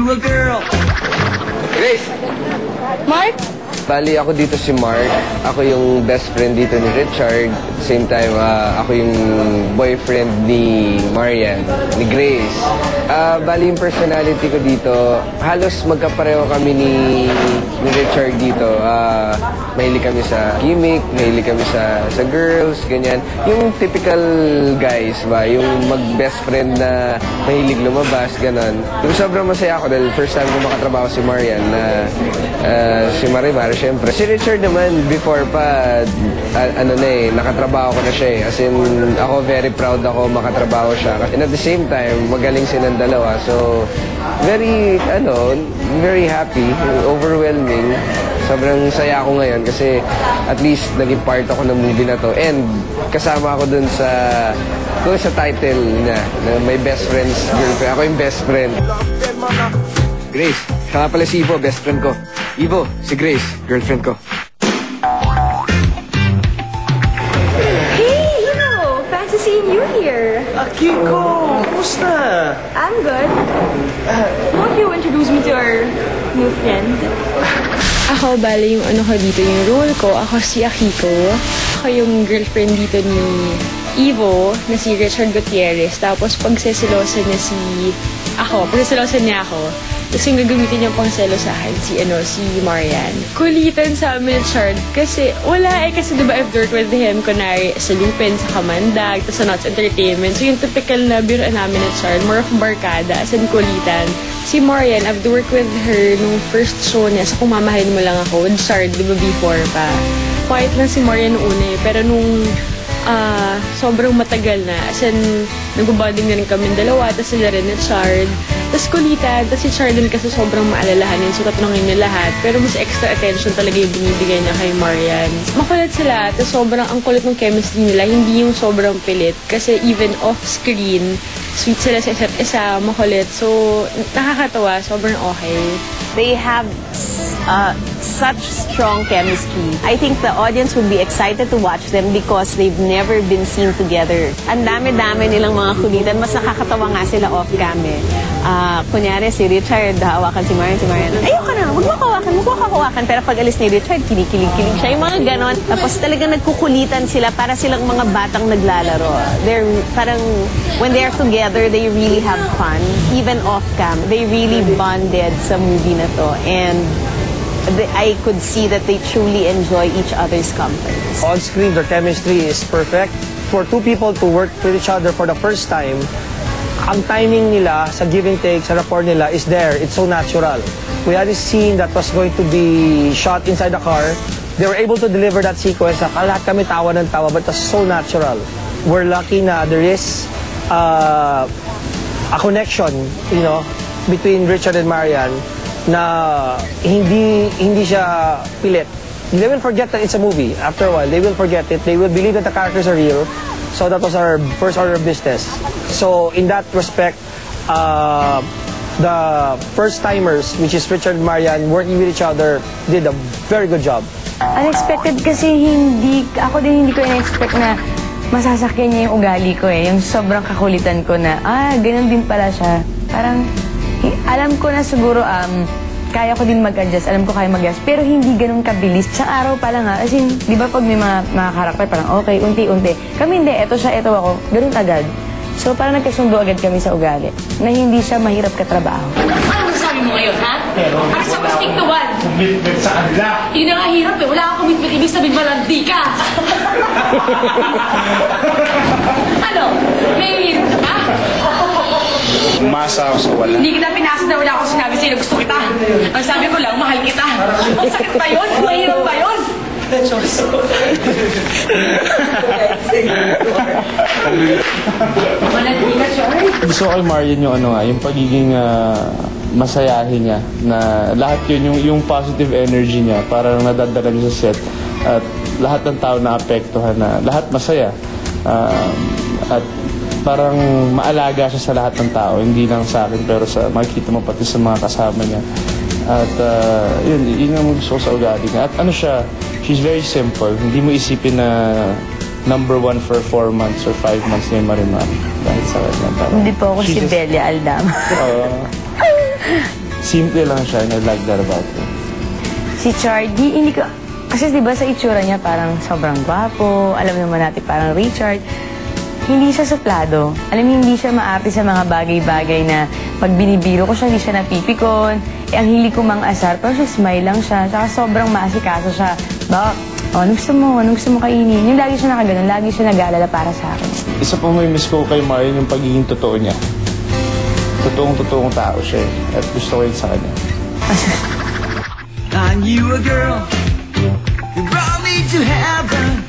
you a girl. Grace! Mark? Bali, ako dito si Mark. Ako yung best friend dito ni Richard. At the same time, ako yung boyfriend ni Marian, ni Grace. Bali, yung personality ko dito, halos magkapareho kami ni Richard dito. Mahilig kami sa gimmick, mahilig kami sa girls, ganyan. Yung typical guys ba, yung mag-best friend na mahilig lumabas, ganon. Yung sobrang masaya ako dahil first time ko makatrabaho si Marian na si Marimar, syempre. Si Richard naman, before pa, nakatrabaho ko na siya eh. As in, ako very proud ako makatrabaho siya. And at the same time, magaling silang dalawa. So, very happy, overwhelming. Sobrang saya ako ngayon kasi at least naging part ako ng movie na to. And kasama ako dun sa title niya, na my best friend's girlfriend. Ako yung best friend. Grace, siya nga pala si Ivo, best friend ko. Ivo, si Grace, girlfriend ko. Hey, Ivo! Fancy seeing you here. Kiko, kumusta? I'm good. Won't you introduce me to our new friend? Ako, bali yung ko dito, yung role ko, ako si Akiko. Ako yung girlfriend dito ni Ivo, na si Richard Gutierrez. Tapos pagseselosan niya pagseselosan niya ako, tapos yung gagamitin niya pang selo sa akin, si Marian. Kulitan sa amin ni Chard kasi kasi diba I've worked with him, kunwari sa Lupin, sa Kamandag, tapos sa Knots Entertainment. So yung typical na biroan namin ni Chard, more of barkada, as in kulitan. Si Marian, I've worked with her nung first show niya, sa Kung Mamahalin Mo Lang Ako, with Chard, diba before pa. Quiet lang si Marian noong una eh, pero nung sobrang matagal na. As in, nagbabanding na rin kami dalawa, tapos sila rin ni Chard. Tapos kulitan, tapos si Chard din kasi sobrang maalalahanin, so tatanungin niya lahat. Pero mas extra attention talaga yung binibigay niya kay Marian. Makulit sila, tapos sobrang ang kulit ng chemistry nila, hindi yung sobrang pilit. Kasi even off-screen, sweet sila sa isa't isa, makulit. So, nakakatawa, sobrang okay. They have such strong chemistry. I think the audience would be excited to watch them because they've never been seen together. Ang dami-dami nilang mga kulitan. Mas nakakatawa nga sila off-cam eh. Kunyari si Richard, hawakan si Marian. Ayoko na, huwag mo kawakan. Pero pag alis ni Richard, kinikilig-kilig siya. Yung mga ganon. Tapos talagang nagkukulitan sila para silang mga batang naglalaro. Parang, when they're together, they really have fun. Even off-cam, they really bonded sa movie na to. And I could see that they truly enjoy each other's company. On screen, their chemistry is perfect. For two people to work with each other for the first time, ang timing nila sa give and take, sa rapport nila is there. It's so natural. We had this scene that was going to be shot inside the car. They were able to deliver that sequence. Lahat kami tawa ng tawa, but it's so natural. We're lucky na there is a connection, between Richard and Marian na hindi siya pilit. They will forget that it's a movie. After a while, they will forget it. They will believe that the characters are real. So that was our first order of business. So in that respect, the first-timers, which is Richard and Marian, working with each other, did a very good job. Unexpected kasi ako din hindi ko in-expect na masasakyan niya yung ugali ko eh. Yung sobrang kakulitan ko na, ganun din pala siya. Parang, alam ko na siguro, kaya ko din mag-adjust, alam ko kaya mag-adjust, pero hindi ganun kabilis. Sa araw pa lang as in, di ba pag may mga karakter, parang okay, unti-unti. Kami hindi, eto siya, eto ako, ganun agad. So parang nagkasundo agad kami sa ugali, na hindi siya mahirap katrabaho. Ano sabi mo ngayon, ha? Para sa stick to one. Commitment sa kanila. Hindi na nga hirap eh, wala kang commitment, ibig sabihin malandi ka. Ano? May hirap ka ba? Umasa ako sa wala. Hindi kita pinasa na wala akong sinabi sa'yo na gusto kita. Ang sabi ko lang, mahal kita. Ang sakit ba yun? Mahirap ba yun? Gusto ko kay Marian yung pagiging masayahin niya, na lahat yun, yung positive energy niya, parang nadadala niya sa set, at lahat ng tao naapektuhan, na lahat masaya, at parang maalaga siya sa lahat ng tao, hindi lang sa akin pero sa makikita mo pati sa mga kasama niya. At yun ang gusto ko sa ugali niya. At she's very simple. Hindi mo isipin na number 1 for 4 months or 5 months na yung Marimar. Dahil sa kanya. Hindi po ako si Belia Aldama. simple lang siya and I like that about him. Si Chard, hindi ko... Kasi di ba sa itsura niya parang sobrang gwapo, alam naman natin parang Richard. Hindi siya suplado. Alam mo, hindi siya maarte sa mga bagay-bagay na pag binibiro ko siya, hindi siya napipikon. Ang hili ko mang asar, pero siya smile lang siya. Tsaka sobrang maasikaso siya. Ba, anong gusto mo? Anong gusto mo kainin? Yung lagi siya nakaganon, lagi siya nag-aalala para sa akin. Isa pa may miss ko kay Marian yung pagiging totoo niya. Totoong tao siya eh. At gusto ko yun sa kanya. I knew a girl who brought me to heaven.